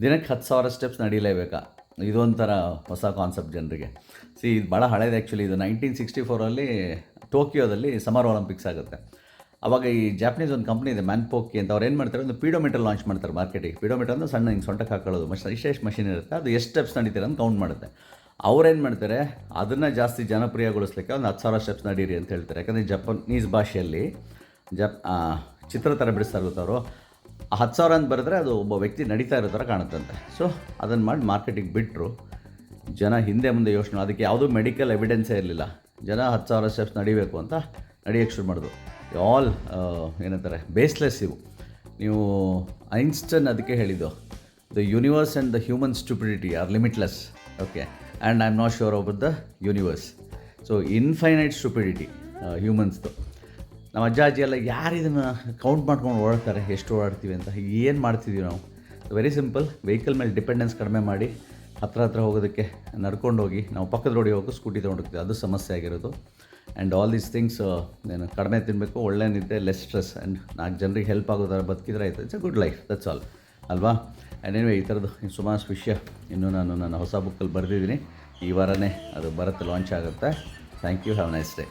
ದಿನಕ್ಕೆ 10,000 ಸ್ಟೆಪ್ಸ್ ನಡೀಲೇಬೇಕಾ? ಇದೊಂಥರ ಹೊಸ ಕಾನ್ಸೆಪ್ಟ್ ಜನರಿಗೆ. ಇದು ಭಾಳ ಹಳೇದು ಆ್ಯಕ್ಚುಲಿ. ಇದು 1964 ಟೋಕಿಯೋದಲ್ಲಿ ಸಮರ್ ಒಲಿಂಪಿಕ್ಸ್ ಆಗುತ್ತೆ. ಆವಾಗ ಈ ಜಾಪನೀಸ್ ಒಂದು ಕಂಪ್ನಿ ಇದೆ ಮ್ಯಾನ್ಪೋಕಿ ಅಂತ. ಅವ್ರು ಏನು ಮಾಡ್ತಾರೆ, ಒಂದು ಪೀಡೋಮೀಟರ್ ಲಾಂಚ್ ಮಾಡ್ತಾರೆ ಮಾರ್ಕೆಟಿಗೆ. ಪೀಡೋಮೀಟರ್ ಅಂದರೆ ಸಣ್ಣ ಹಿಂಗೆ ಸೊಂಟಕ್ಕೆ ಹಾಕೊಳ್ಳೋದು ಇಷ್ಟೆಷ್ಟು ಮಷಿನ್ ಇರುತ್ತೆ, ಅದು ಎಷ್ಟು ಸ್ಟೆಪ್ಸ್ ನಡೀತೀರ ಅಂತ ಕೌಂಟ್ ಮಾಡುತ್ತೆ. ಅವ್ರೇನು ಮಾಡ್ತಾರೆ, ಅದನ್ನು ಜಾಸ್ತಿ ಜನಪ್ರಿಯಗೊಳಿಸ್ಲಿಕ್ಕೆ ಒಂದು 10,000 ಸ್ಟೆಪ್ಸ್ ನಡೀರಿ ಅಂತ ಹೇಳ್ತಾರೆ. ಯಾಕಂದರೆ ಜಪನೀಸ್ ಭಾಷೆಯಲ್ಲಿ ಚಿತ್ರ ಥರ ಬಿಡಿಸ್ತಾ ಇರುತ್ತೆ ಅವರು. 10,000 ಅಂತ ಬರೆದ್ರೆ ಅದು ಒಬ್ಬ ವ್ಯಕ್ತಿ ನಡೀತಾ ಇರೋ ಥರ ಕಾಣುತ್ತಂತೆ. ಸೊ ಅದನ್ನು ಮಾಡಿ ಮಾರ್ಕೆಟಿಗೆ ಬಿಟ್ಟರು. ಜನ ಹಿಂದೆ ಮುಂದೆ ಯೋಚನೆ, ಅದಕ್ಕೆ ಯಾವುದೂ ಮೆಡಿಕಲ್ ಎವಿಡೆನ್ಸೇ ಇರಲಿಲ್ಲ. ಜನ 10,000 ಸ್ಟೆಪ್ಸ್ ನಡಿಬೇಕು ಅಂತ ನಡಿಯೋಕ್ಕೆ ಶುರು ಮಾಡೋದು. ಆಲ್ ಏನಂತಾರೆ, ಬೇಸ್ಲೆಸ್ ಇವು. ನೀವು ಐನ್ಸ್ಟೈನ್ ಅದಕ್ಕೆ ಹೇಳಿದ್ದು, the universe and the human stupidity are limitless. Okay, and I am not sure about the universe. So infinite stupidity ಹ್ಯೂಮನ್ಸ್ದು. ನಮ್ಮ ಅಜ್ಜ ಅಜ್ಜಿ ಎಲ್ಲ ಯಾರು ಇದನ್ನು ಕೌಂಟ್ ಮಾಡ್ಕೊಂಡು ಓಡಾಡ್ತಾರೆ, ಎಷ್ಟು ಓಡಾಡ್ತೀವಿ ಅಂತ. ಏನು ಮಾಡ್ತಿದ್ದೀವಿ ನಾವು? ವೆರಿ ಸಿಂಪಲ್, ವೆಹಿಕಲ್ ಮೇಲೆ ಡಿಪೆಂಡೆನ್ಸ್ ಕಡಿಮೆ ಮಾಡಿ ಹತ್ರ ಹೋಗೋದಕ್ಕೆ ನಡ್ಕೊಂಡು ಹೋಗಿ, ನಾವು ಪಕ್ಕದ ರೋಡಿಗೆ ಹೋಗಿ ಸ್ಕೂಟಿ ತೊಗೊಂಡೋಗ್ತೀವಿ, ಅದು ಸಮಸ್ಯೆ ಆಗಿರೋದು. ಆ್ಯಂಡ್ ಆಲ್ ದೀಸ್ ಥಿಂಗ್ಸ್ ಏನು ಕಡಿಮೆ ತಿನ್ನಬೇಕು, ಒಳ್ಳೆ ನಿದ್ದೆ, ಲೆಸ್ ಸ್ಟ್ರೆಸ್, ಆ್ಯಂಡ್ 4 ಜನರಿಗೆ ಹೆಲ್ಪ್ ಆಗೋ ಥರ ಬದುಕಿದ್ರೆ ಆಯಿತು. It's A good life, that's all ಅಲ್ವಾ? ಆ್ಯಂಡ್ ಎನಿವೆ, ಈ ಥರದ್ದು ಸುಮಾರು ವಿಷಯ ಇನ್ನೂ ನಾನು ನನ್ನ ಹೊಸ ಬುಕ್ಕಲ್ಲಿ ಬರೆದಿದ್ದೀನಿ. ಈ ವಾರನೇ ಅದು ಬರುತ್ತೆ, ಲಾಂಚ್ ಆಗುತ್ತೆ. Thank you, have nice day.